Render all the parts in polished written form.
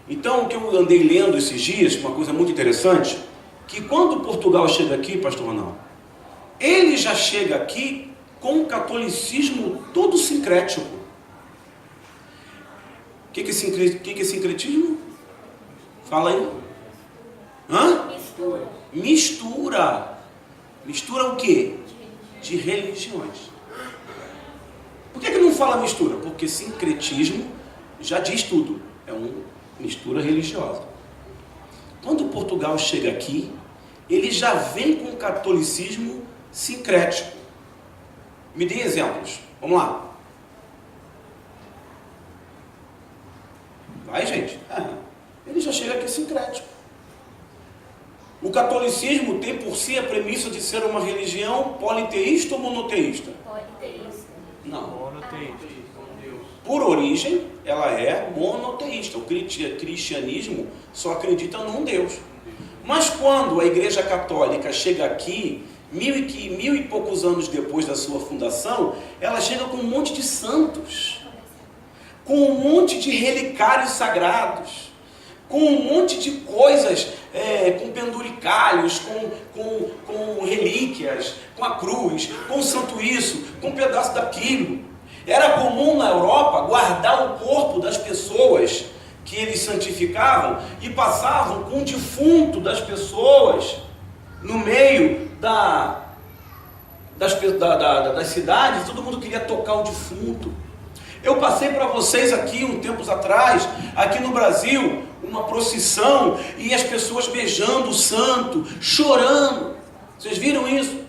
Então, o que eu andei lendo esses dias, uma coisa muito interessante, que quando Portugal chega aqui, pastor Ronaldo, ele já chega aqui com o catolicismo todo sincrético. O que é sincretismo? Fala aí. Hã? Mistura. Mistura o quê? De religiões. Por que não fala mistura? Porque sincretismo já diz tudo. É uma mistura religiosa. Quando Portugal chega aqui, ele já vem com o catolicismo sincrético. Me dê exemplos. Vamos lá. Vai, gente. Ele já chega aqui sincrético. O catolicismo tem por si a premissa de ser uma religião politeísta ou monoteísta? Politeísta. Não. Monoteísta. Por origem, ela é monoteísta. O cristianismo só acredita num Deus. Mas quando a Igreja Católica chega aqui, mil e poucos anos depois da sua fundação, ela chega com um monte de santos, com um monte de relicários sagrados, com um monte de coisas, com penduricalhos, com relíquias, com a cruz, com santo isso, com um pedaço daquilo. Era comum na Europa guardar o corpo das pessoas que eles santificavam e passavam com o defunto das pessoas no meio das cidades. Todo mundo queria tocar o defunto. Eu passei para vocês aqui, tempos atrás, aqui no Brasil, uma procissão e as pessoas beijando o santo, chorando. Vocês viram isso?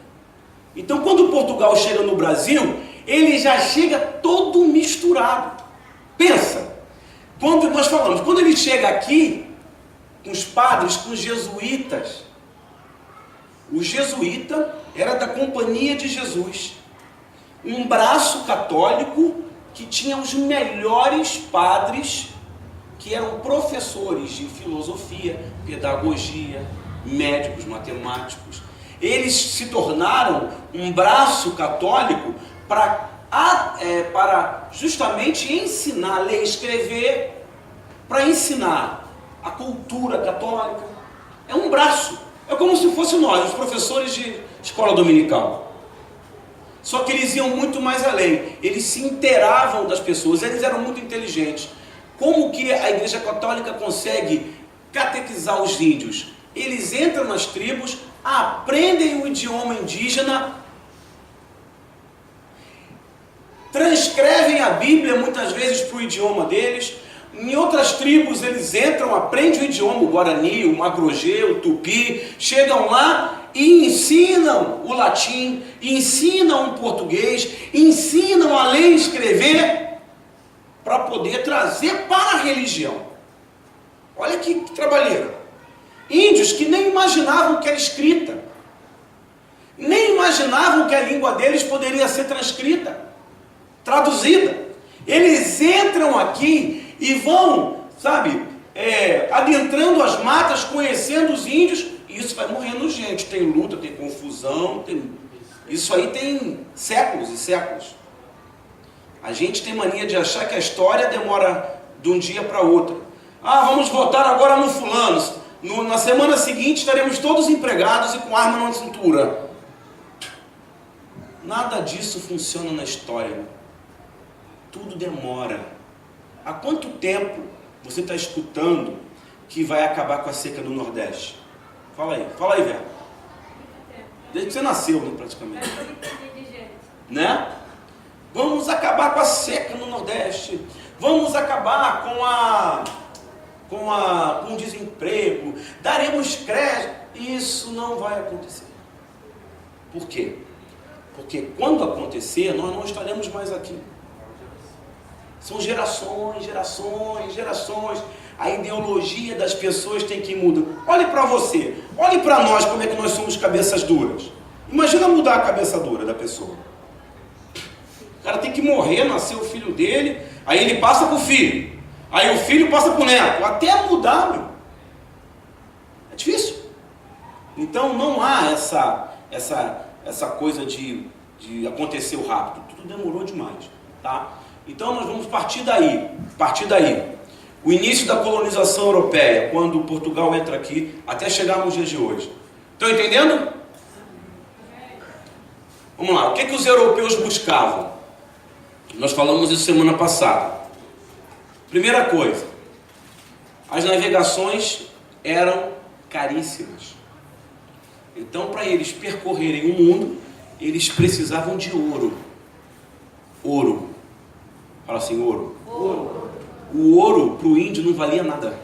Então, quando Portugal chega no Brasil, ele já chega todo misturado. Pensa, quando nós falamos, quando ele chega aqui, com os padres, com os jesuítas, o jesuíta era da Companhia de Jesus, um braço católico que tinha os melhores padres, que eram professores de filosofia, pedagogia, médicos, matemáticos. Eles se tornaram um braço católico para justamente ensinar a ler e escrever, para ensinar a cultura católica. É um braço. É como se fosse nós, os professores de escola dominical. Só que eles iam muito mais além. Eles se inteiravam das pessoas, eles eram muito inteligentes. Como que a Igreja Católica consegue catequizar os índios? Eles entram nas tribos, aprendem o idioma indígena, transcrevem a Bíblia muitas vezes para o idioma deles. Em outras tribos eles entram, aprendem o idioma, o Guarani, o Magrogê, o Tupi, chegam lá e ensinam o latim, ensinam o português, ensinam a ler e escrever para poder trazer para a religião. Olha que trabalheira. Índios que nem imaginavam que era escrita, nem imaginavam que a língua deles poderia ser transcrita, traduzida. Eles entram aqui e vão, adentrando as matas, conhecendo os índios, e isso vai morrendo gente. Tem luta, tem confusão, isso aí tem séculos e séculos. A gente tem mania de achar que a história demora de um dia para outro. Vamos votar agora no fulano. Na semana seguinte estaremos todos empregados e com arma na cintura. Nada disso funciona na história. Tudo demora. Há quanto tempo você está escutando que vai acabar com a seca do Nordeste? Fala aí, velho. Desde que você nasceu, né, praticamente. Né? Vamos acabar com a seca no Nordeste. Vamos acabar com o desemprego. Daremos crédito. Isso não vai acontecer. Por quê? Porque quando acontecer, nós não estaremos mais aqui. São gerações. A ideologia das pessoas tem que mudar. Olhe para você, olhe para nós, como é que nós somos cabeças duras. Imagina mudar a cabeça dura da pessoa. O cara tem que morrer, nascer o filho dele, aí ele passa para o filho, aí o filho passa para o neto, até mudar, meu. É difícil. Então não há essa coisa de acontecer rápido. Tudo demorou demais, tá? Então nós vamos partir daí. O início da colonização europeia, quando Portugal entra aqui, até chegar nos dias de hoje. Estão entendendo? Vamos lá, o que os europeus buscavam? Nós falamos isso semana passada. Primeira coisa, as navegações eram caríssimas. Então, para eles percorrerem o mundo, eles precisavam de ouro. Ouro. Fala assim, ouro. Ouro. O ouro para o índio não valia nada.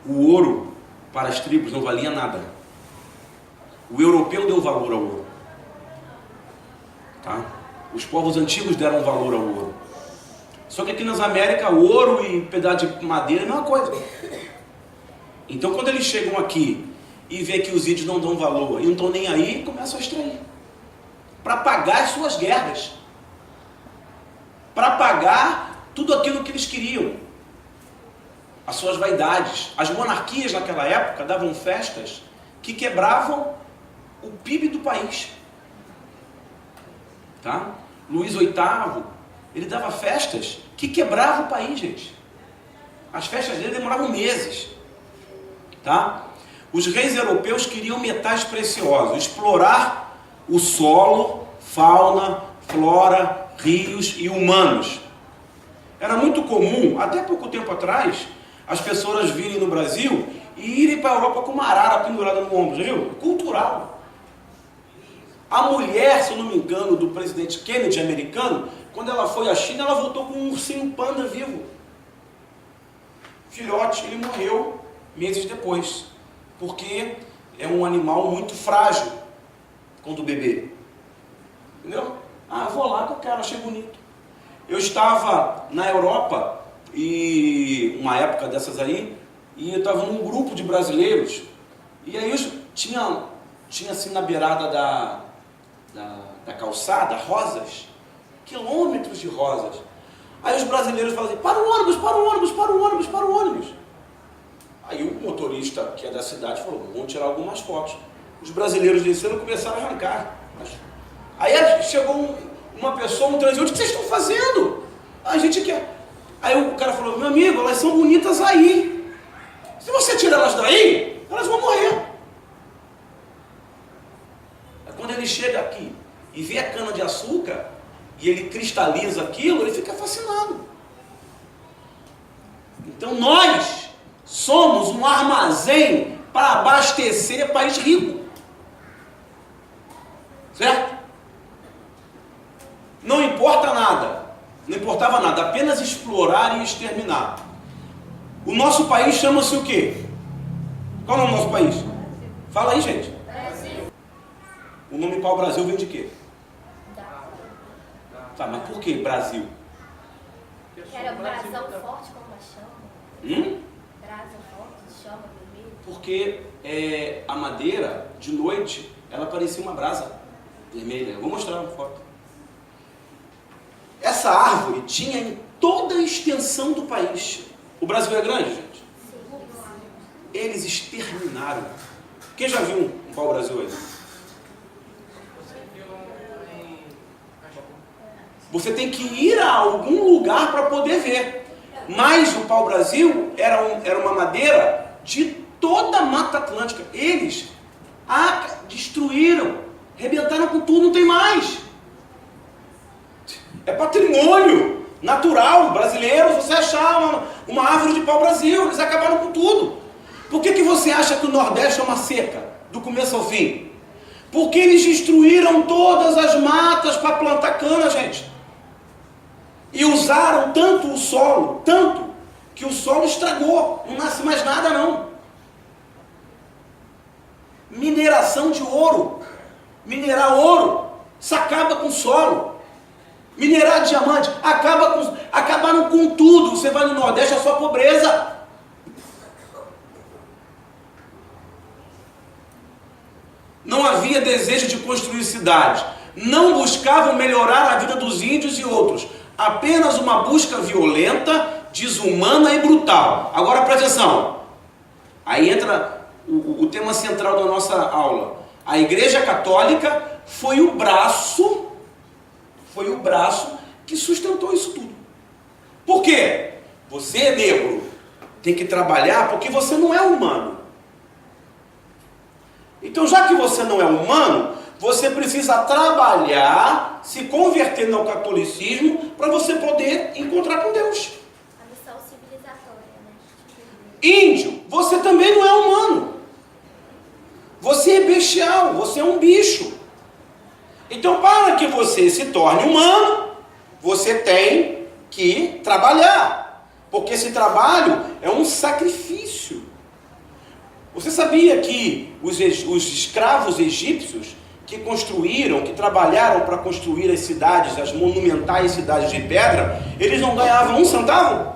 O ouro para as tribos não valia nada. O europeu deu valor ao ouro. Tá? Os povos antigos deram valor ao ouro. Só que aqui nas Américas, ouro e pedaço de madeira é a mesma coisa. Então, quando eles chegam aqui e vê que os índios não dão valor e não estão nem aí, começam a extrair. Para pagar as suas guerras. Para pagar tudo aquilo que eles queriam. As suas vaidades. As monarquias naquela época davam festas que quebravam o PIB do país. Tá? Luís VIII, ele dava festas que quebravam o país, gente. As festas dele demoravam meses. Tá? Os reis europeus queriam metais preciosos, explorar o solo, fauna, flora, rios e humanos. Era muito comum, até pouco tempo atrás, as pessoas virem no Brasil e irem para a Europa com uma arara pendurada no ombro, já viu? Cultural. A mulher, se eu não me engano, do presidente Kennedy americano, quando ela foi à China, ela voltou com um ursinho panda vivo. Filhote, ele morreu meses depois, porque é um animal muito frágil quando bebê. Entendeu? Ah, eu vou lá que eu quero, achei bonito. Eu estava na Europa, e uma época dessas aí, e eu estava num grupo de brasileiros, e aí tinha assim na beirada da calçada, rosas, quilômetros de rosas. Aí os brasileiros falam assim, para o ônibus, para o ônibus, para o ônibus, para o ônibus. Aí o motorista, que é da cidade, falou, vamos tirar algumas fotos. Os brasileiros desceram e começaram a arrancar. Aí chegou uma pessoa, um transeunte, o que vocês estão fazendo? A gente quer. Aí o cara falou, meu amigo, elas são bonitas aí. Se você tirar elas daí, elas vão morrer. Quando ele chega aqui e vê a cana de açúcar, e ele cristaliza aquilo, ele fica fascinado. Então nós somos um armazém para abastecer país rico. Certo? Não importa nada. Não importava nada, apenas explorar e exterminar. O nosso país chama-se o quê? Qual é o nosso país? Fala aí, gente. O nome pau-brasil vem de quê? Tá, mas por que Brasil? Que era brasão forte como a chama. Brasa forte, chama vermelha. Porque a madeira, de noite, ela parecia uma brasa vermelha. Eu vou mostrar uma foto. Essa árvore tinha em toda a extensão do país. O Brasil é grande, gente? Eles exterminaram. Quem já viu um pau-brasil aí? Você tem que ir a algum lugar para poder ver. Mas o pau-brasil era uma madeira de toda a Mata Atlântica. Eles destruíram, rebentaram com tudo, não tem mais. É patrimônio natural brasileiro você achar uma árvore de pau-brasil. Eles acabaram com tudo. Por que você acha que o Nordeste é uma seca, do começo ao fim? Porque eles destruíram todas as matas para plantar cana, gente. E usaram tanto o solo, tanto, que o solo estragou. Não nasce mais nada, não. Mineração de ouro. Minerar ouro, isso acaba com o solo. Minerar diamante, acabaram com tudo. Você vai no Nordeste, é só pobreza. Não havia desejo de construir cidades. Não buscavam melhorar a vida dos índios e outros. Apenas uma busca violenta, desumana e brutal. Agora presta atenção. Aí entra o tema central da nossa aula. A Igreja Católica foi o braço que sustentou isso tudo. Por quê? Você, negro, tem que trabalhar porque você não é humano. Então, já que você não é humano, você precisa trabalhar, se converter no catolicismo, para você poder encontrar com Deus. A missão civilizatória, né? Índio, você também não é humano. Você é bestial, você é um bicho. Então, para que você se torne humano, você tem que trabalhar. Porque esse trabalho é um sacrifício. Você sabia que os escravos egípcios que construíram, que trabalharam para construir as cidades, as monumentais cidades de pedra, eles não ganhavam um centavo?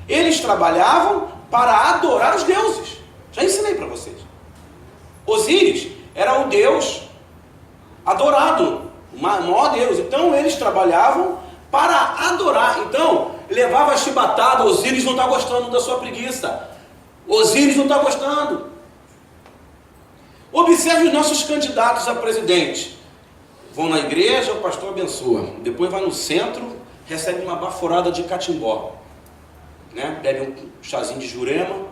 Eles trabalhavam para adorar os deuses. Já ensinei para vocês. Osíris era o deus adorado, o maior deus. Então eles trabalhavam para adorar. Então, levava a chibatada, Osíris não está gostando da sua preguiça. Osíris não está gostando. Observe os nossos candidatos a presidente. Vão na igreja, o pastor abençoa. Depois vai no centro, recebe uma baforada de catimbó. Né? Bebe um chazinho de jurema.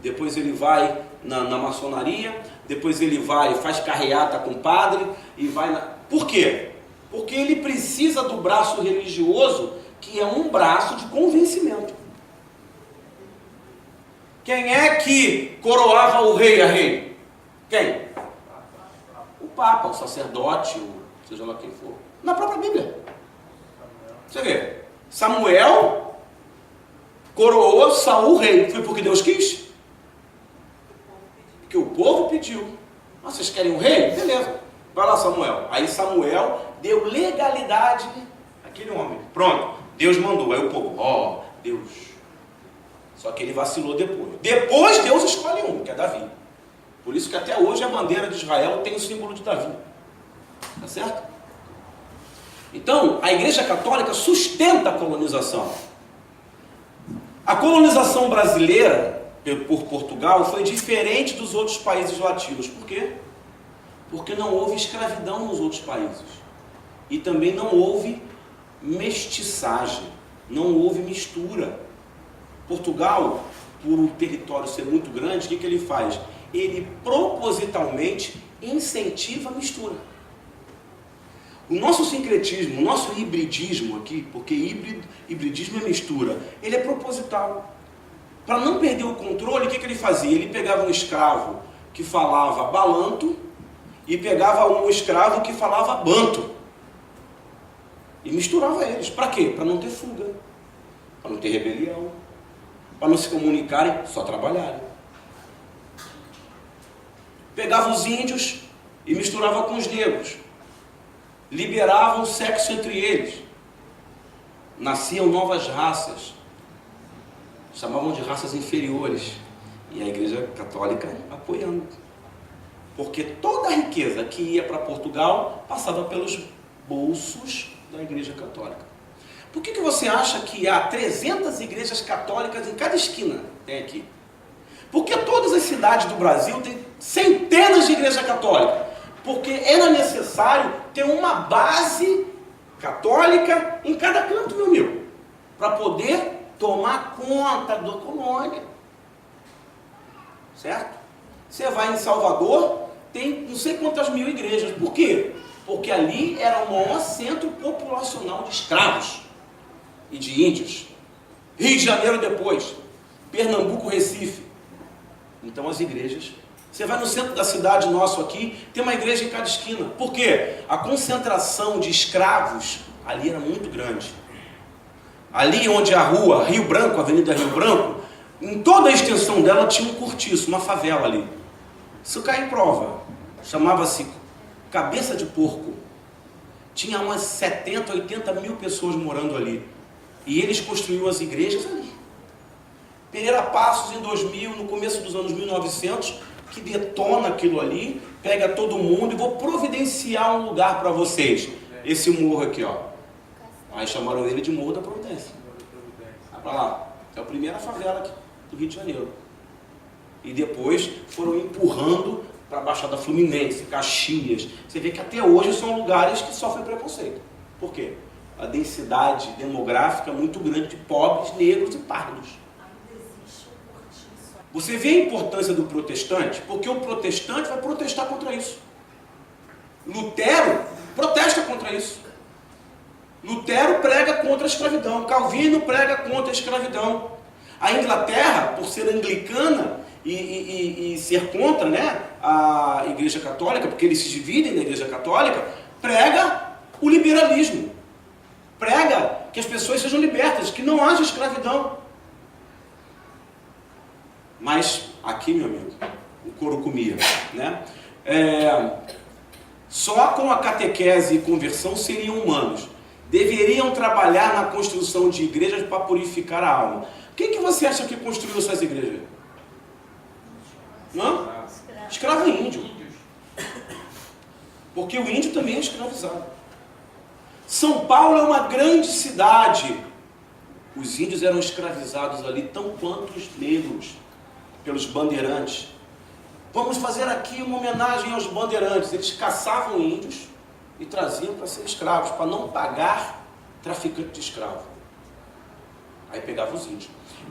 Depois ele vai na maçonaria. Depois ele vai, faz carreata com o padre. E vai na... Por quê? Porque ele precisa do braço religioso, que é um braço de convencimento. Quem é que coroava o rei a rei? Quem? O Papa, o sacerdote, seja lá quem for. Na própria Bíblia. Você vê, Samuel coroou Saul rei. Foi porque Deus quis? Porque o povo pediu. Ah, vocês querem um rei? Beleza. Vai lá, Samuel. Aí Samuel deu legalidade àquele homem. Pronto. Deus mandou. Aí o povo, Deus. Só que ele vacilou depois. Depois Deus escolhe um, que é Davi. Por isso que até hoje a bandeira de Israel tem o símbolo de Davi. Tá certo? Então, a Igreja Católica sustenta a colonização. A colonização brasileira por Portugal foi diferente dos outros países latinos. Por quê? Porque não houve escravidão nos outros países. E também não houve mestiçagem. Não houve mistura. Portugal, por o território ser muito grande, o que ele faz? Ele propositalmente incentiva a mistura. O nosso sincretismo, o nosso hibridismo aqui, porque hibridismo é mistura, ele é proposital. Para não perder o controle, o que ele fazia? Ele pegava um escravo que falava balanto e pegava um escravo que falava banto. E misturava eles. Para quê? Para não ter fuga, para não ter rebelião, para não se comunicarem, só trabalharem. Pegava os índios e misturava com os negros. Liberavam o sexo entre eles. Nasciam novas raças. Chamavam de raças inferiores. E a Igreja Católica apoiando. Porque toda a riqueza que ia para Portugal passava pelos bolsos da Igreja Católica. Por que você acha que há 300 igrejas católicas em cada esquina? Tem aqui. Porque todas as cidades do Brasil têm centenas de igrejas católicas. Porque era necessário ter uma base católica em cada canto, meu amigo, para poder tomar conta da colônia. Certo? Você vai em Salvador, tem não sei quantas mil igrejas. Por quê? Porque ali era o maior centro populacional de escravos e de índios. Rio de Janeiro depois, Pernambuco, Recife. Então as igrejas, você vai no centro da cidade nosso aqui, tem uma igreja em cada esquina. Por quê? A concentração de escravos ali era muito grande. Ali onde a rua Rio Branco, a Avenida Rio Branco, em toda a extensão dela tinha um cortiço, uma favela ali. Isso cai em prova. Chamava-se Cabeça de Porco. Tinha umas 70, 80 mil pessoas morando ali. E eles construíram as igrejas ali. Pereira Passos em 2000, no começo dos anos 1900, que detona aquilo ali, pega todo mundo e vou providenciar um lugar para vocês. Esse morro aqui, ó. Aí chamaram ele de Morro da Providência. Vai para lá. É a primeira favela aqui do Rio de Janeiro. E depois foram empurrando para a Baixada Fluminense, Caxias. Você vê que até hoje são lugares que sofrem preconceito. Por quê? a densidade demográfica muito grande de pobres, negros e pardos. Você vê a importância do protestante? Porque o protestante vai protestar contra isso. Lutero protesta contra isso. Lutero prega contra a escravidão. Calvino prega contra a escravidão. A Inglaterra, por ser anglicana e ser contra, né, a Igreja Católica, porque eles se dividem da Igreja Católica, prega o liberalismo. Prega que as pessoas sejam libertas, que não haja escravidão. Mas aqui, meu amigo, o couro comia, né? Só com a catequese e conversão seriam humanos. Deveriam trabalhar na construção de igrejas para purificar a alma. Quem que você acha que construiu essas igrejas? Hã? Escravo índio. Porque o índio também é escravizado. São Paulo é uma grande cidade. Os índios eram escravizados ali, tão quanto os negros, pelos bandeirantes. Vamos fazer aqui uma homenagem aos bandeirantes. Eles caçavam índios e traziam para ser escravos, para não pagar traficante de escravo. Aí pegavam os índios.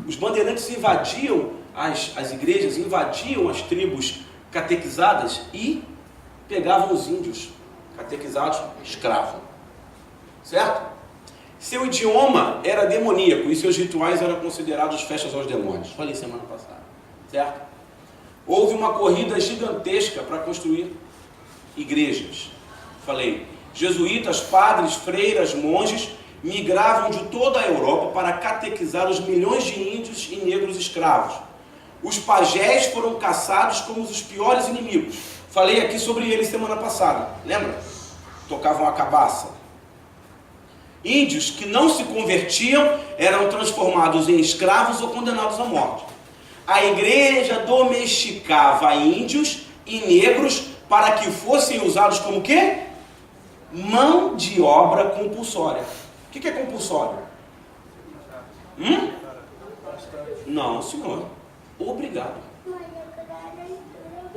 Os bandeirantes invadiam as igrejas, invadiam as tribos catequizadas e pegavam os índios catequizados escravos. Certo? Seu idioma era demoníaco e seus rituais eram considerados festas aos demônios. Falei semana passada. Certo? Houve uma corrida gigantesca para construir igrejas. Falei, jesuítas, padres, freiras, monges migravam de toda a Europa para catequizar os milhões de índios e negros escravos. Os pajés foram caçados como os piores inimigos. Falei aqui sobre eles semana passada, lembra? Tocavam a cabaça. Índios que não se convertiam eram transformados em escravos ou condenados à morte. A igreja domesticava índios e negros para que fossem usados como quê? Mão de obra compulsória. O que é compulsório? Não, senhor. Obrigado.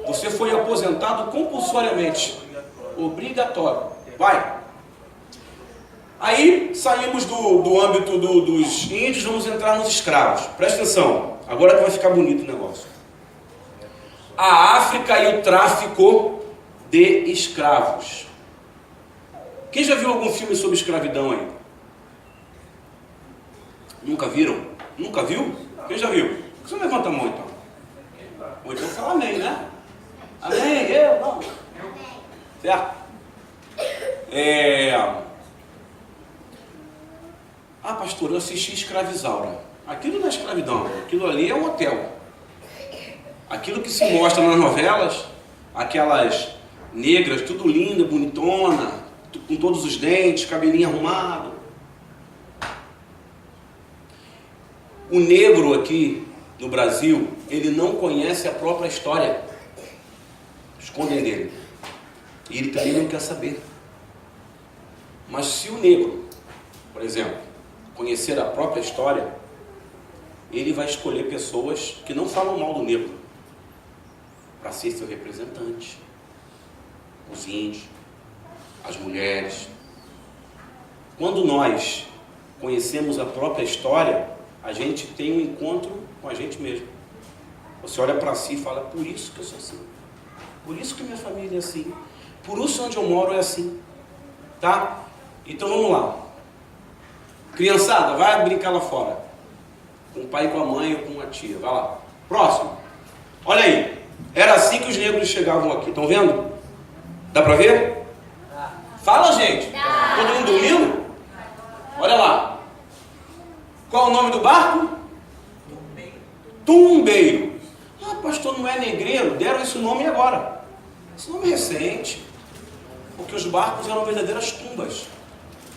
Você foi aposentado compulsoriamente. Obrigatório. Vai. Aí saímos do âmbito dos índios, vamos entrar nos escravos. Presta atenção, agora que vai ficar bonito o negócio. A África e o tráfico de escravos. Quem já viu algum filme sobre escravidão aí? Nunca viram? Nunca viu? Quem já viu? Você não levanta a mão então. Ou então fala amém, né? Amém, eu não. Certo? Ah, pastor, eu assisti Escravizaura. Aquilo não é escravidão, aquilo ali é um hotel. Aquilo que se mostra nas novelas, aquelas negras, tudo linda, bonitona, com todos os dentes, cabelinho arrumado. O negro aqui no Brasil, ele não conhece a própria história. Escondem dele. E ele também não quer saber. Mas se o negro, por exemplo, conhecer a própria história, ele vai escolher pessoas que não falam mal do negro para ser seu representante. Os índios, as mulheres. Quando nós conhecemos a própria história, a gente tem um encontro com a gente mesmo. Você olha para si e fala, por isso que eu sou assim. Por isso que minha família é assim. Por isso onde eu moro é assim. Tá? Então vamos lá. Criançada, vai brincar lá fora. Com o pai, com a mãe ou com a tia. Vai lá. Próximo. Olha aí. Era assim que os negros chegavam aqui. Estão vendo? Dá para ver? Fala, gente. Todo mundo dormindo? Olha lá. Qual o nome do barco? Tumbeiro. Ah, pastor, não é negreiro? Deram esse nome agora. Esse nome é recente. Porque os barcos eram verdadeiras tumbas.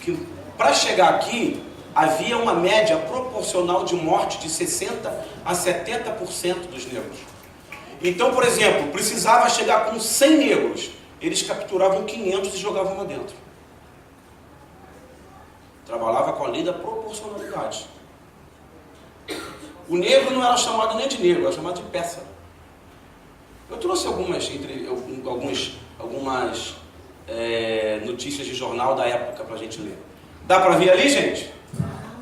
Que para chegar aqui, havia uma média proporcional de morte de 60% a 70% dos negros. Então, por exemplo, precisava chegar com 100 negros. Eles capturavam 500 e jogavam lá dentro. Trabalhava com a lei da proporcionalidade. O negro não era chamado nem de negro, era chamado de peça. Eu trouxe algumas notícias de jornal da época para a gente ler. Dá para ver ali, gente?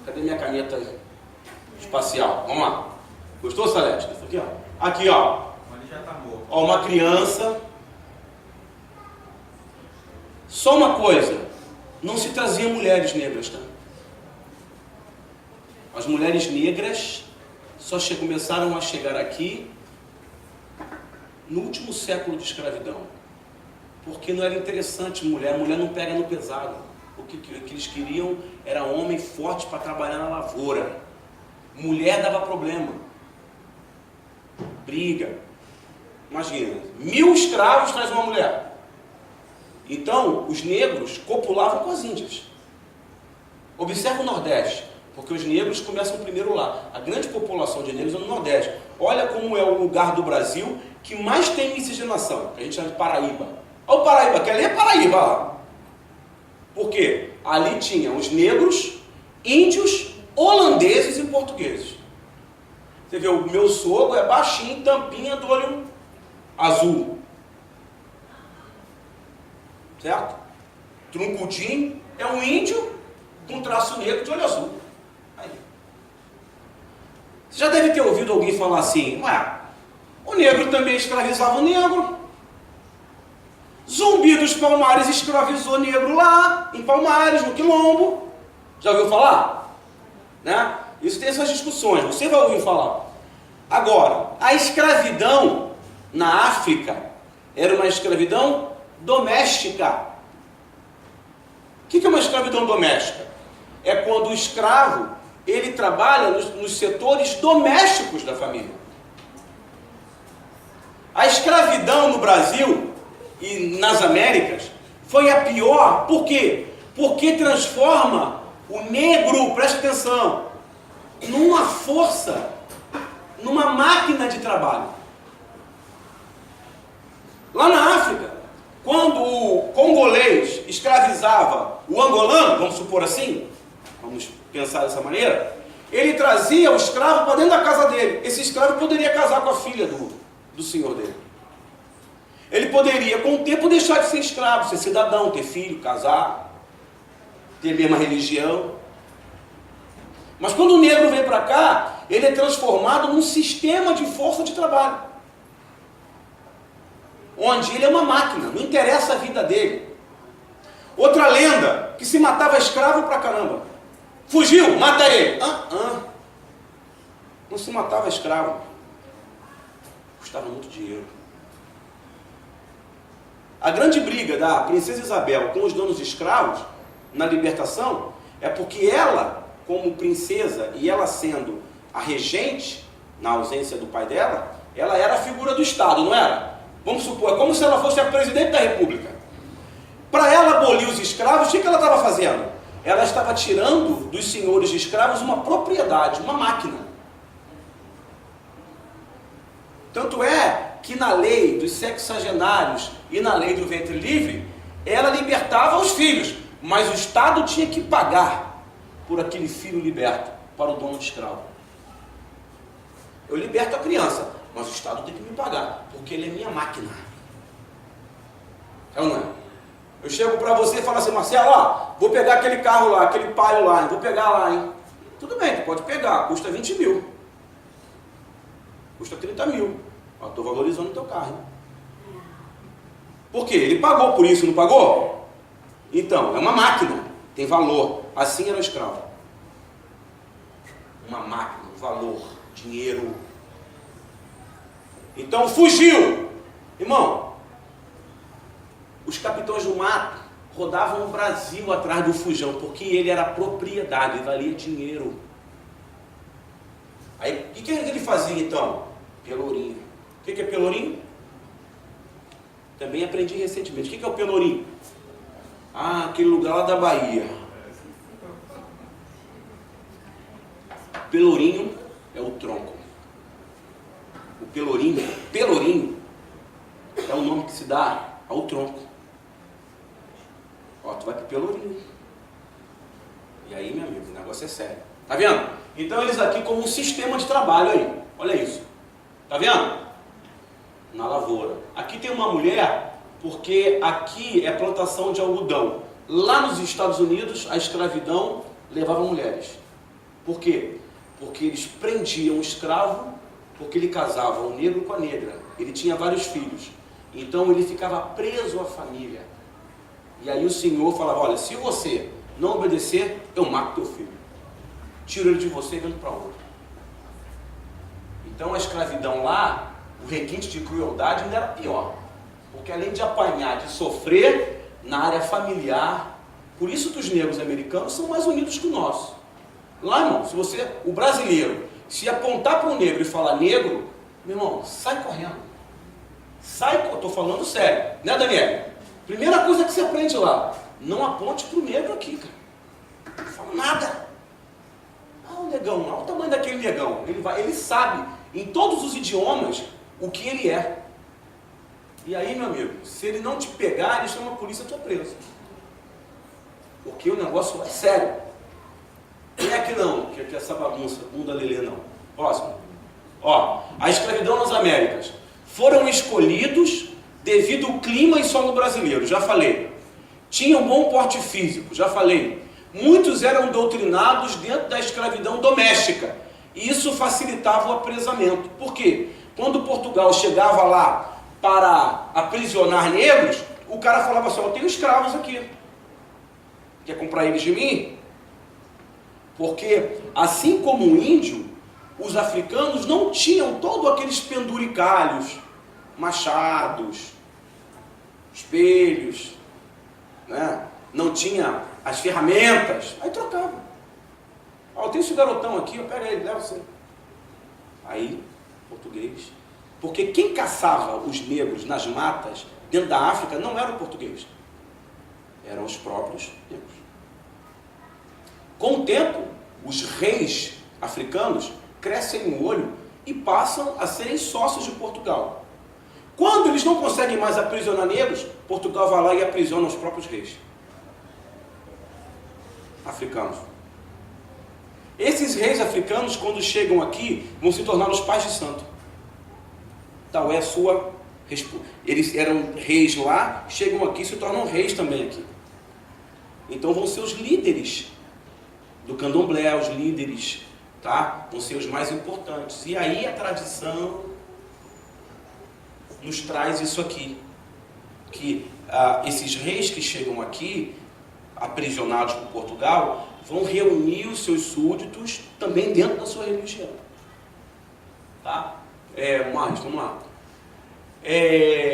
Cadê minha caneta espacial? Vamos lá. Gostou, Salete? Isso aqui, ó. Aqui, ó. Ali já tá morto. Ó, uma criança. Só uma coisa. Não se traziam mulheres negras, tá? As mulheres negras só começaram a chegar aqui no último século de escravidão. Porque não era interessante mulher. A mulher não pega no pesado. O que eles queriam era homem forte para trabalhar na lavoura. Mulher dava problema. Briga. Imagina, 1000 escravos traz uma mulher. Então, os negros copulavam com as índias. Observa o Nordeste, porque os negros começam primeiro lá. A grande população de negros é no Nordeste. Olha como é o lugar do Brasil que mais tem miscigenação, que a gente chama de Paraíba. Olha o Paraíba, que ali é Paraíba lá. Por quê? Ali tinha os negros, índios, holandeses e portugueses. Você vê, o meu sogro é baixinho, tampinha do olho azul. Certo? Truncudinho é um índio com traço negro de olho azul. Aí. Você já deve ter ouvido alguém falar assim, ué, o negro também escravizava o negro. Zumbi dos Palmares escravizou negro lá, em Palmares, no Quilombo. Já ouviu falar? Né? Isso tem essas discussões, você vai ouvir falar. Agora, a escravidão na África era uma escravidão doméstica. O que é uma escravidão doméstica? É quando o escravo, ele trabalha nos setores domésticos da família. A escravidão no Brasil e nas Américas foi a pior. Por quê? Porque transforma o negro, presta atenção, numa força, numa máquina de trabalho. Lá na África, quando o congolês escravizava o angolano, vamos supor assim, vamos pensar dessa maneira, ele trazia o escravo para dentro da casa dele. Esse escravo poderia casar com a filha do senhor dele. Ele poderia, com o tempo, deixar de ser escravo, ser cidadão, ter filho, casar, ter a mesma religião. Mas quando o negro vem para cá, ele é transformado num sistema de força de trabalho. Onde ele é uma máquina, não interessa a vida dele. Outra lenda, que se matava escravo pra caramba. Fugiu, mata ele. Não se matava escravo. Custava muito dinheiro. A grande briga da princesa Isabel com os donos de escravos, na libertação, é porque ela, como princesa, e ela sendo a regente, na ausência do pai dela, ela era a figura do Estado, não era? Vamos supor, é como se ela fosse a presidente da República. Para ela abolir os escravos, o que ela estava fazendo? Ela estava tirando dos senhores de escravos uma propriedade, uma máquina. Tanto é que na lei dos sexagenários e na lei do ventre livre, ela libertava os filhos, mas o Estado tinha que pagar por aquele filho liberto para o dono de escravo. Eu liberto a criança, mas o Estado tem que me pagar, porque ele é minha máquina. É ou não é? Eu chego para você e falo assim, Marcelo, ó, vou pegar aquele carro lá, aquele Palio lá, vou pegar lá, hein? Tudo bem, tu pode pegar, custa 20 mil. Custa 30 mil. Ó, estou valorizando o teu carro, hein? Por quê? Ele pagou por isso, não pagou? Então, é uma máquina, tem valor. Assim era o escravo. Uma máquina, valor, dinheiro. Então, fugiu. Irmão, os capitães do mato rodavam o Brasil atrás do fujão, porque ele era propriedade, valia dinheiro. Aí, o que ele fazia então? Pelourinho. O que é pelourinho? Também aprendi recentemente. O que é o pelourinho? Ah, aquele lugar lá da Bahia. Pelourinho é o tronco. O pelourinho é o nome que se dá ao tronco. Ó, tu vai pro pelourinho. E aí, meu amigo, o negócio é sério. Tá vendo? Então eles aqui como um sistema de trabalho aí. Olha isso. Tá vendo? Na lavoura. Aqui tem uma mulher, porque aqui é plantação de algodão. Lá nos Estados Unidos, a escravidão levava mulheres. Por quê? Porque eles prendiam o escravo, porque ele casava o negro com a negra. Ele tinha vários filhos. Então ele ficava preso à família. E aí o Senhor falava, olha, se você não obedecer, eu mato teu filho. Tiro ele de você e vendo para outro. Então a escravidão lá, o requinte de crueldade ainda era pior. Porque além de apanhar, de sofrer na área familiar, por isso que os negros americanos são mais unidos que o nosso. Lá, irmão, se você, o brasileiro, se apontar para um negro e falar negro, meu irmão, sai correndo. Sai, eu estou falando sério, né, Daniel? Primeira coisa que você aprende lá, não aponte para o negro aqui, cara. Não fala nada. Ah, o negão, olha o tamanho daquele negão. Ele sabe, em todos os idiomas, o que ele é. E aí, meu amigo, se ele não te pegar, ele chama a polícia e tu é preso. Porque o negócio é sério. Não é que não, que essa bagunça, bunda lelê não. Próximo. Ó, a escravidão nas Américas. Foram escolhidos devido ao clima e solo brasileiro, já falei. Tinham bom porte físico, já falei. Muitos eram doutrinados dentro da escravidão doméstica. E isso facilitava o apresamento. Por quê? Quando Portugal chegava lá para aprisionar negros, o cara falava assim, eu tenho escravos aqui. Quer comprar eles de mim? Porque, assim como o índio, os africanos não tinham todos aqueles penduricalhos, machados, espelhos, né? Não tinha as ferramentas, aí trocava. Ó, eu tenho esse garotão aqui, eu pego ele, leva você. Aí, português. Porque quem caçava os negros nas matas, dentro da África, não era o português. Eram os próprios negros. Com o tempo, os reis africanos crescem no olho e passam a serem sócios de Portugal. Quando eles não conseguem mais aprisionar negros, Portugal vai lá e aprisiona os próprios reis africanos. Esses reis africanos, quando chegam aqui, vão se tornar os pais de santo. Tal é a sua... Eles eram reis lá, chegam aqui e se tornam reis também aqui. Então vão ser os líderes do candomblé, os líderes, tá? Vão ser os mais importantes. E aí a tradição nos traz isso aqui, que esses reis que chegam aqui, aprisionados por Portugal, vão reunir os seus súditos também dentro da sua religião. Tá? Mas, vamos lá.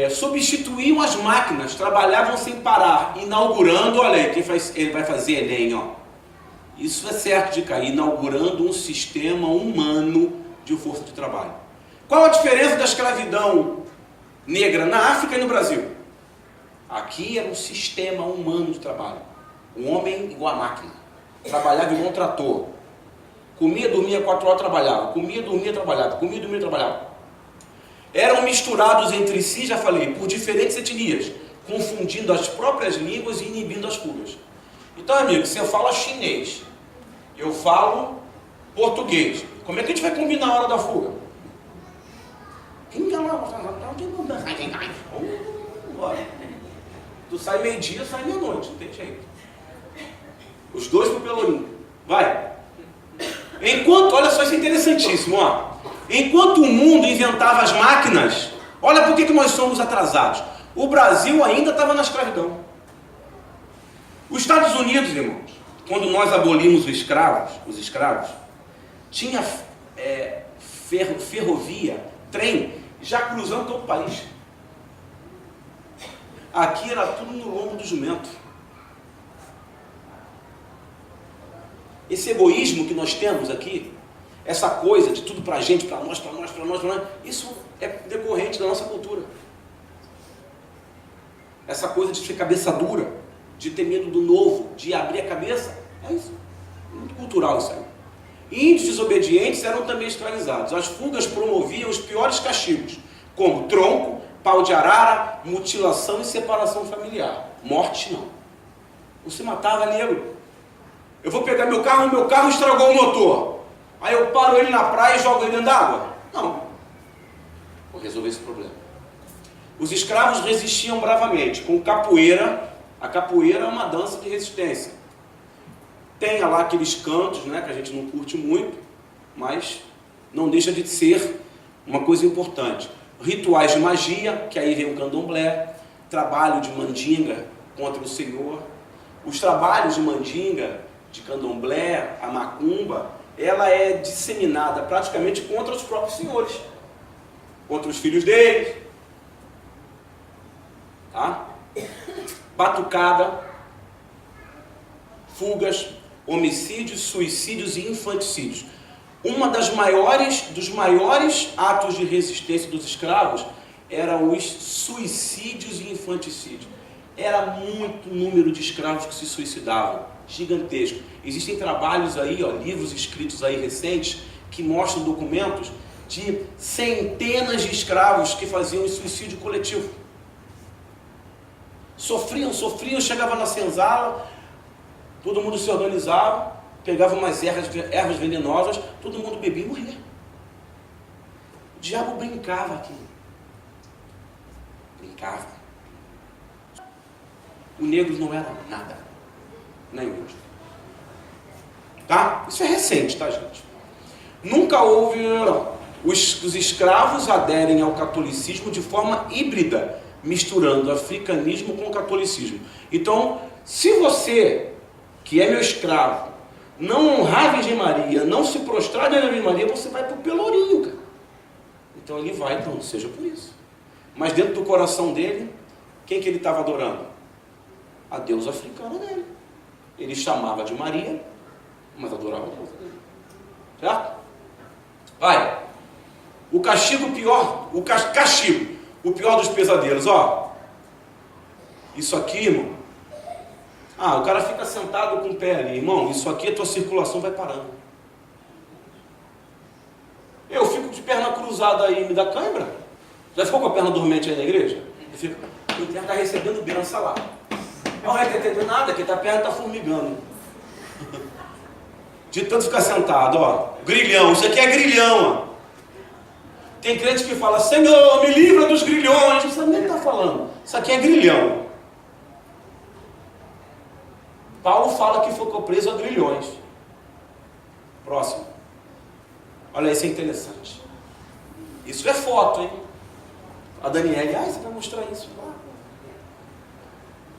Substituíam as máquinas, trabalhavam sem parar, inaugurando, olha aí, ele vai fazer Enem, ó. Isso é certo de cair, inaugurando um sistema humano de força de trabalho. Qual a diferença da escravidão negra na África e no Brasil? Aqui era um sistema humano de trabalho. O homem igual a máquina. Trabalhava igual um trator. Comia, dormia, 4 horas trabalhava. Comia, dormia, trabalhava. Comia, dormia, trabalhava. Eram misturados entre si, já falei, por diferentes etnias, confundindo as próprias línguas e inibindo as fugas. Então, amigo, se eu falo chinês, eu falo português, como é que a gente vai combinar a hora da fuga? Tu sai meio-dia, sai meia-noite, não tem jeito. Os dois pro Pelourinho. Vai. Enquanto, olha só, isso é interessantíssimo, ó. Enquanto o mundo inventava as máquinas, olha por que nós somos atrasados. O Brasil ainda estava na escravidão. Os Estados Unidos, irmãos, quando nós abolimos os escravos, tinha ferrovia, trem, já cruzando todo o país. Aqui era tudo no lombo do jumento. Esse egoísmo que nós temos aqui, essa coisa de tudo para a gente, para nós, isso é decorrente da nossa cultura. Essa coisa de ser cabeça dura, de ter medo do novo, de abrir a cabeça, é isso. Muito cultural isso aí. Índios desobedientes eram também escravizados. As fugas promoviam os piores castigos, como tronco, pau de arara, mutilação e separação familiar. Morte não. Você matava negro. Eu vou pegar meu carro estragou o motor. Aí eu paro ele na praia e jogo ele dentro d'água? Não. Vou resolver esse problema. Os escravos resistiam bravamente, com capoeira, A capoeira é uma dança de resistência. Tem lá aqueles cantos, né, que a gente não curte muito, mas não deixa de ser uma coisa importante. Rituais de magia, que aí vem o candomblé, trabalho de mandinga contra o Senhor. Os trabalhos de mandinga, de candomblé, a macumba, ela é disseminada praticamente contra os próprios senhores, contra os filhos deles. Tá? Batucada, fugas, homicídios, suicídios e infanticídios. Dos maiores atos de resistência dos escravos eram os suicídios e infanticídios. Era muito número de escravos que se suicidavam, gigantesco. Existem trabalhos aí, livros escritos aí recentes, que mostram documentos de centenas de escravos que faziam suicídio coletivo. Sofriam, chegava na senzala, todo mundo se organizava, pegava umas ervas venenosas, todo mundo bebia e morria. O diabo brincava aqui. Brincava. O negro não era nada, nem hoje. Tá? Isso é recente, tá, gente? Nunca houve, não. Os escravos aderem ao catolicismo de forma híbrida, misturando africanismo com catolicismo. Então, se você, que é meu escravo, não honrar a Virgem Maria, não se prostrar diante da Virgem Maria, você vai para o Pelourinho, cara. Então ele vai, então, seja por isso. Mas dentro do coração dele, quem que ele estava adorando? A deusa africana dele. Ele chamava de Maria, mas adorava a deusa dele. Certo? Vai. O castigo pior, castigo, o pior dos pesadelos, Isso aqui, irmão. O cara fica sentado com o pé ali, irmão, isso aqui a tua circulação vai parando. Eu fico de perna cruzada aí, me dá cãibra. Já ficou com a perna dormente aí na igreja? Eu fico, ele está recebendo benção lá. Não vai entender nada, que a perna está formigando. De tanto ficar sentado, grilhão, isso aqui é grilhão, Tem crente que fala, Senhor, me livra dos grilhões. Não sabe nem o que está falando. Isso aqui é grilhão. Paulo fala que ficou preso a grilhões. Próximo. Olha, isso é interessante. Isso é foto, hein? A Daniele, você vai mostrar isso lá.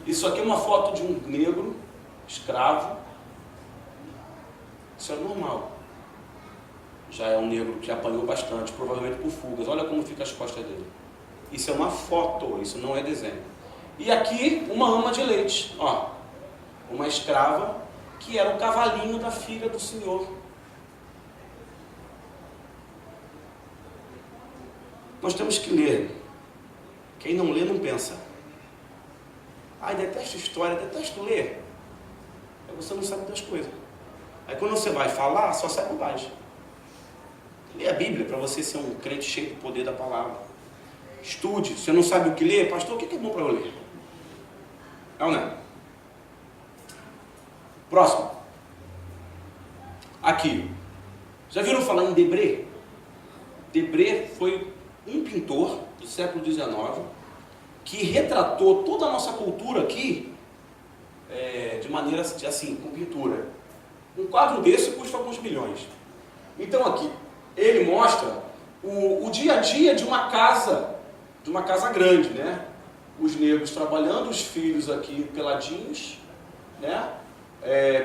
Isso aqui é uma foto de um negro, escravo. Isso é normal. Já é um negro que apanhou bastante, provavelmente por fugas. Olha como fica as costas dele. Isso é uma foto, isso não é desenho. E aqui, uma ama de leite, uma escrava que era o cavalinho da filha do Senhor. Nós temos que ler. Quem não lê não pensa. Detesto história, detesto ler. Aí você não sabe das coisas. Aí quando você vai falar, só sai bobagem. Lê a Bíblia para você ser um crente cheio do poder da palavra. Estude. Você não sabe o que ler? Pastor, o que é bom para eu ler? É ou não? Próximo. Aqui. Já viram falar em Debré? Debré foi um pintor do século XIX que retratou toda a nossa cultura aqui de maneira assim, com pintura. Um quadro desse custa alguns milhões. Então aqui, ele mostra o dia a dia de uma casa grande, né? Os negros trabalhando, os filhos aqui peladinhos, né?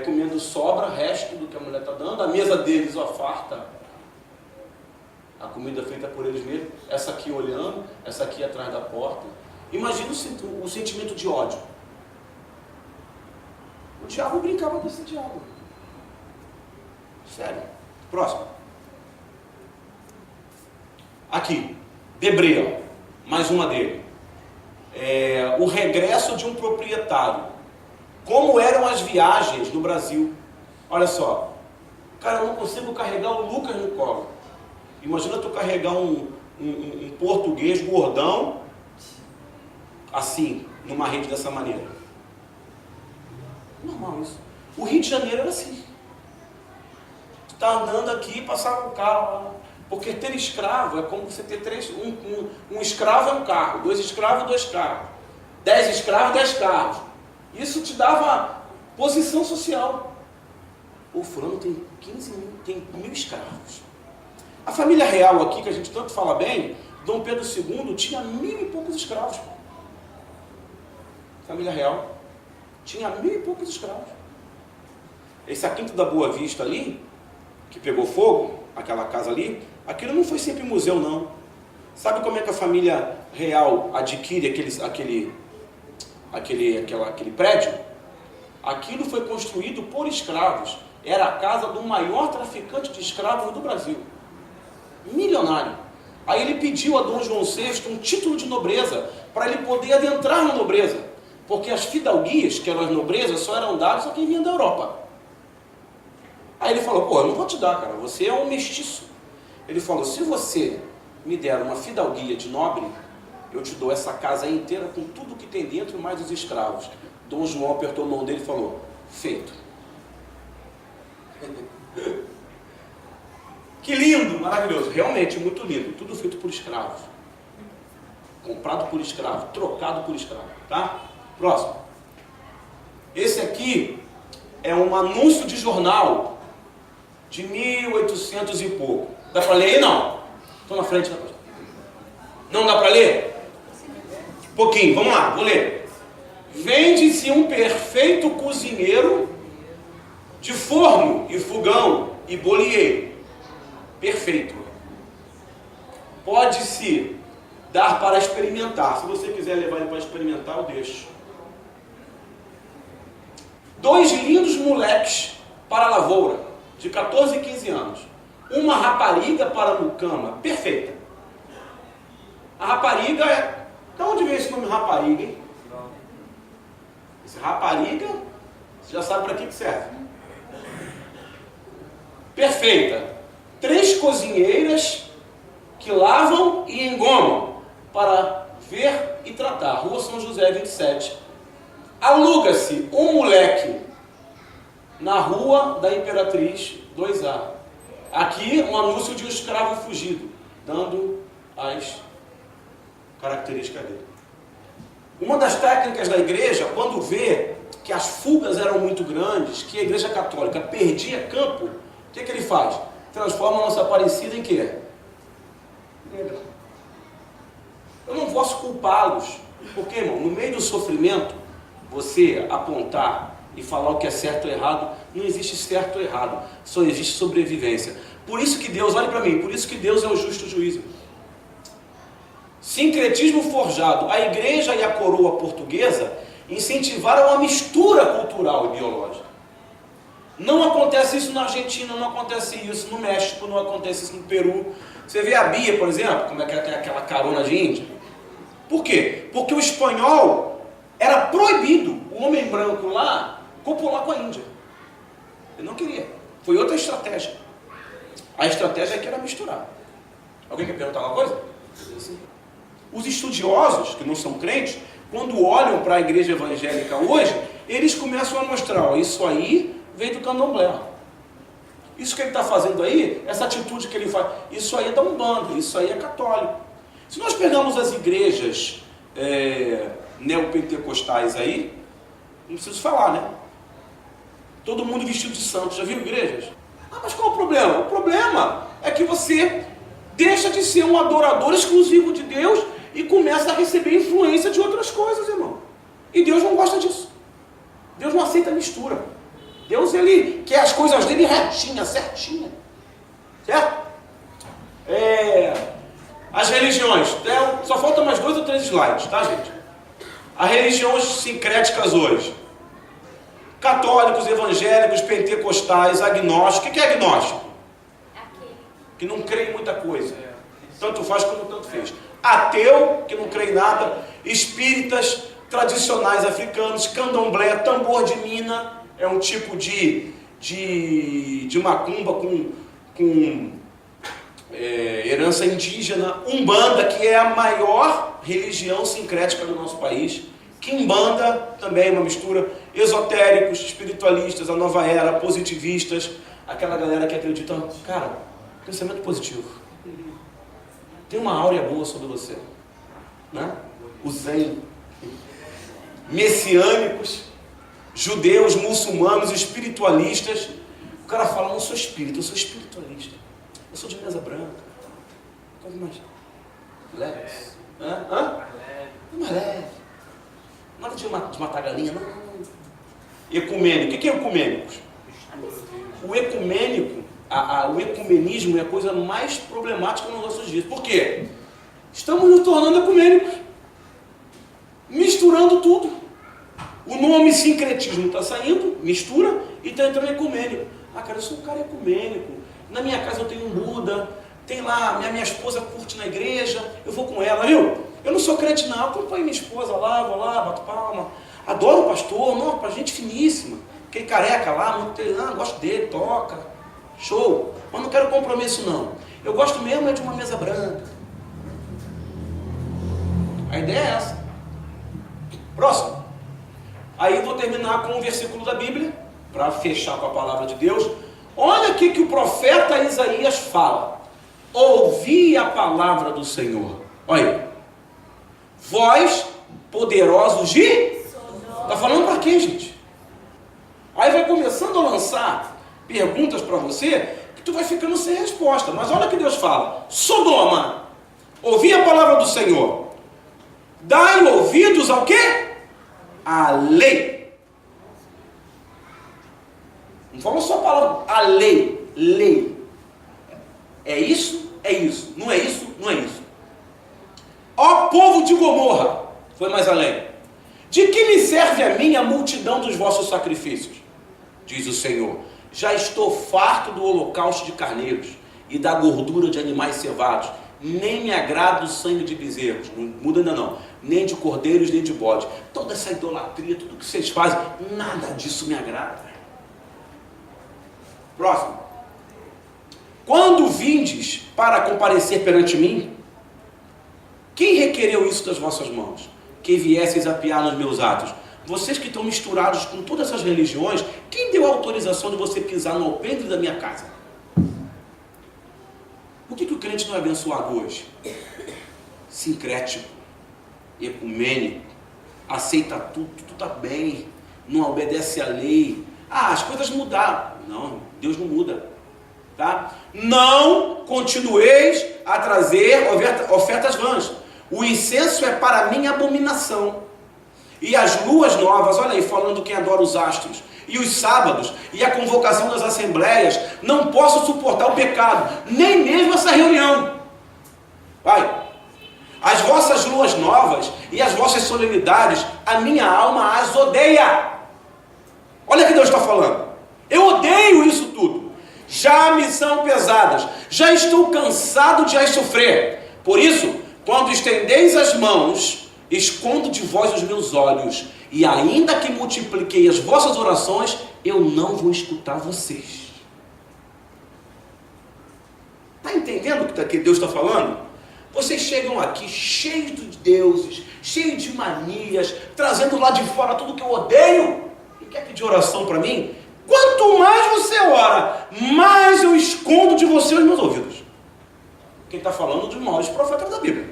Comendo sobra, resto do que a mulher está dando. A mesa deles, farta. A comida feita por eles mesmos. Essa aqui olhando, essa aqui atrás da porta. Imagina o sentimento de ódio. O diabo brincava com esse diabo. Sério. Próximo. Aqui. Debré, mais uma dele. O regresso de um proprietário. Como eram as viagens no Brasil. Olha só. Cara, eu não consigo carregar o Lucas no colo. Imagina tu carregar um português gordão, assim, numa rede dessa maneira. Normal isso. O Rio de Janeiro era assim. Tu tá andando aqui e passava um carro lá. Porque ter escravo é como você ter um escravo é um carro, 2 escravos, 2 carros. 10 escravos, 10 carros. Isso te dava posição social. O fulano tem 1.000 escravos. A família real aqui, que a gente tanto fala bem, Dom Pedro II tinha 1.000 e poucos escravos. Família real tinha 1.000 e poucos escravos. Esse Quinta da Boa Vista ali, que pegou fogo, aquela casa ali, aquilo não foi sempre museu, não. Sabe como é que a família real adquire aquele prédio? Aquilo foi construído por escravos. Era a casa do maior traficante de escravos do Brasil. Milionário. Aí ele pediu a Dom João VI um título de nobreza, para ele poder adentrar na nobreza. Porque as fidalguias, que eram as nobrezas, só eram dadas a quem vinha da Europa. Aí ele falou, pô, eu não vou te dar, cara, você é um mestiço. Ele falou, se você me der uma fidalguia de nobre, eu te dou essa casa inteira com tudo que tem dentro, mais os escravos. Dom João apertou a mão dele e falou, feito. Que lindo, maravilhoso, realmente muito lindo, tudo feito por escravos. Comprado por escravo, trocado por escravo, tá? Próximo. Esse aqui é um anúncio de jornal de 1800 e pouco. Dá para ler aí? Não. Estou na frente. Não dá para ler? Pouquinho, vamos lá, vou ler. Vende-se um perfeito cozinheiro de forno e fogão e bolieiro. Perfeito. Pode-se dar para experimentar. Se você quiser levar ele para experimentar, eu deixo. 2 lindos moleques para a lavoura, de 14 e 15 anos. Uma rapariga para a mucama. Perfeita. A rapariga é... De onde vem esse nome rapariga, hein? Esse rapariga, você já sabe para que serve. Perfeita. 3 cozinheiras que lavam e engomam para ver e tratar. Rua São José 27. Aluga-se um moleque na Rua da Imperatriz 2A. Aqui um anúncio de um escravo fugido, dando as características dele. Uma das técnicas da igreja, quando vê que as fugas eram muito grandes, que a igreja católica perdia campo, o que ele faz? Transforma a nossa Aparecida em quê? Eu não posso culpá-los, porque, irmão, no meio do sofrimento, você apontar e falar o que é certo ou errado, não existe certo ou errado, só existe sobrevivência. Por isso que Deus, olhe para mim, por isso que Deus é o justo juízo. Sincretismo forjado. A igreja e a coroa portuguesa incentivaram a mistura cultural e biológica. Não acontece isso na Argentina, não acontece isso no México, não acontece isso no Peru. Você vê a Bia, por exemplo, como é que é aquela carona de índia? Por quê? Porque o espanhol era proibido, o homem branco lá, copular com a Índia. Ele não queria. Foi outra estratégia. A estratégia é que era misturar. Alguém quer perguntar uma coisa? Os estudiosos, que não são crentes, quando olham para a igreja evangélica hoje, eles começam a mostrar, ó, isso aí veio do candomblé. Isso que ele está fazendo aí, essa atitude que ele faz, isso aí é da Umbanda, isso aí é católico. Se nós pegarmos as igrejas neopentecostais aí, não preciso falar, né? Todo mundo vestido de santo, já viu igrejas? Ah, mas qual é o problema? O problema é que você deixa de ser um adorador exclusivo de Deus e começa a receber influência de outras coisas, irmão. E Deus não gosta disso. Deus não aceita mistura. Deus, ele quer as coisas dele retinha, certinha. Certo? As religiões. Só faltam mais 2 ou 3 slides, tá, gente? As religiões sincréticas hoje. Católicos, evangélicos, pentecostais, agnósticos. O que é agnóstico? Que não crê em muita coisa. Tanto faz como tanto fez. Ateu, que não crê em nada. Espíritas tradicionais africanos. Candomblé, tambor de mina. É um tipo de macumba com herança indígena. Umbanda, que é a maior religião sincrética do nosso país. Quimbanda, também é uma mistura. Esotéricos, espiritualistas, a nova era, positivistas. Aquela galera que acredita, cara, pensamento positivo. Tem uma áurea boa sobre você. Né? O zen. Messiânicos. judeus, muçulmanos, espiritualistas. O cara fala, não sou espírita, eu sou espiritualista. Eu sou de mesa branca. Coisa mais leve. Mais leve. Nada de matar galinha, não. Ecumênico. O que é ecumênico? O ecumênico, o ecumenismo é a coisa mais problemática nos nossos dias. Por quê? Estamos nos tornando ecumênicos. Misturando tudo. O nome sincretismo está saindo, mistura, e está entrando ecumênico. Ah, cara, eu sou um cara ecumênico. Na minha casa eu tenho um Buda, tem lá, minha esposa curte na igreja, eu vou com ela, viu? Eu não sou crente não, acompanho minha esposa lá, vou lá, bato palma. Adoro o pastor, não, gente finíssima. Aquele careca lá, gosto dele, toca, show. Mas não quero compromisso não. Eu gosto mesmo de uma mesa branca. A ideia é essa. Próximo. Aí vou terminar com um versículo da Bíblia, para fechar com a palavra de Deus. Olha o que o profeta Isaías fala. Ouvi a palavra do Senhor. Olha aí. Vós, poderosos de... Está falando para quem, gente? Aí vai começando a lançar perguntas para você, que tu vai ficando sem resposta. Mas olha o que Deus fala. Sodoma, ouvi a palavra do Senhor. Dai ouvidos ao quê? A lei. Não fala só a palavra, a lei. Lei. É isso, é isso. Não é isso, não é isso. Ó povo de Gomorra, foi mais além. De que me serve a mim a multidão dos vossos sacrifícios? Diz o Senhor. Já estou farto do holocausto de carneiros e da gordura de animais cevados. Nem me agrada o sangue de bezerros, não muda ainda não, nem de cordeiros, nem de bode. Toda essa idolatria, tudo que vocês fazem, nada disso me agrada. Próximo. Quando vindes para comparecer perante mim, quem requereu isso das vossas mãos? Que viesseis a piar nos meus atos. Vocês que estão misturados com todas essas religiões, quem deu a autorização de você pisar no alpendre da minha casa? Por que o crente não é abençoado hoje? Sincrético, ecumênico, aceita tudo, tudo está bem, não obedece à lei. Ah, as coisas mudaram. Não, Deus não muda. Tá? Não continueis a trazer ofertas vãs. O incenso é para mim abominação. E as luas novas, olha aí, falando quem adora os astros, e os sábados, e a convocação das assembleias, não posso suportar o pecado, nem mesmo essa reunião. Vai. As vossas luas novas e as vossas solenidades, a minha alma as odeia. Olha o que Deus está falando. Eu odeio isso tudo. Já me são pesadas, já estou cansado de as sofrer. Por isso, quando estendeis as mãos, escondo de vós os meus olhos, e ainda que multipliquei as vossas orações, eu não vou escutar vocês. Está entendendo o que Deus está falando? Vocês chegam aqui cheios de deuses, cheios de manias, trazendo lá de fora tudo que eu odeio, e quer pedir oração para mim? Quanto mais você ora, mais eu escondo de você os meus ouvidos. Quem está falando dos maiores profetas da Bíblia,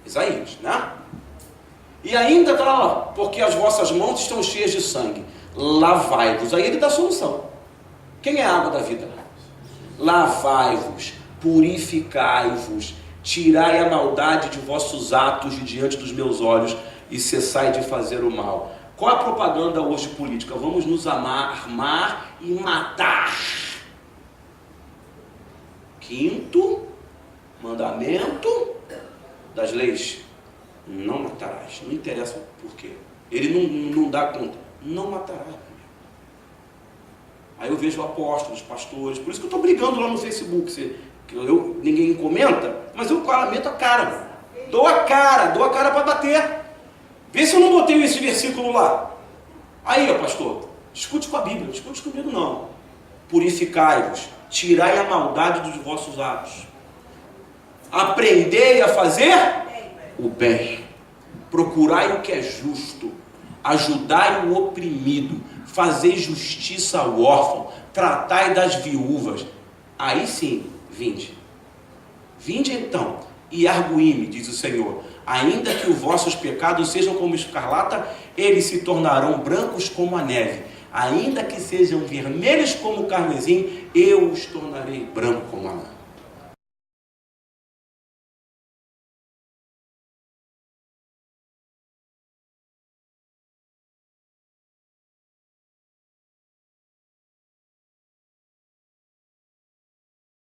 Isaías, né? E ainda está lá, porque as vossas mãos estão cheias de sangue, lavai-vos. Aí ele dá a solução. Quem é a água da vida? Lavai-vos, purificai-vos, tirai a maldade de vossos atos de diante dos meus olhos e cessai de fazer o mal. Qual a propaganda hoje política? Vamos nos armar e matar. Quinto mandamento das leis: não matarás. Não interessa por quê. Ele não dá conta. Não matarás. Aí eu vejo apóstolos, pastores, por isso que eu estou brigando lá no Facebook. Ninguém comenta, mas eu meto a cara. Dou a cara para bater. Vê se eu não botei esse versículo lá. Aí, ó, pastor, discute com a Bíblia, não discute comigo não. Purificai-vos, tirai a maldade dos vossos atos. Aprendei a fazer o bem. Procurai o que é justo. Ajudai o oprimido. Fazei justiça ao órfão. Tratai das viúvas. Aí sim, vinde. Vinde então, e arguí-me, diz o Senhor, Ainda que os vossos pecados sejam como escarlata, eles se tornarão brancos como a neve. Ainda que sejam vermelhos como o carmesim, eu os tornarei branco como a lã.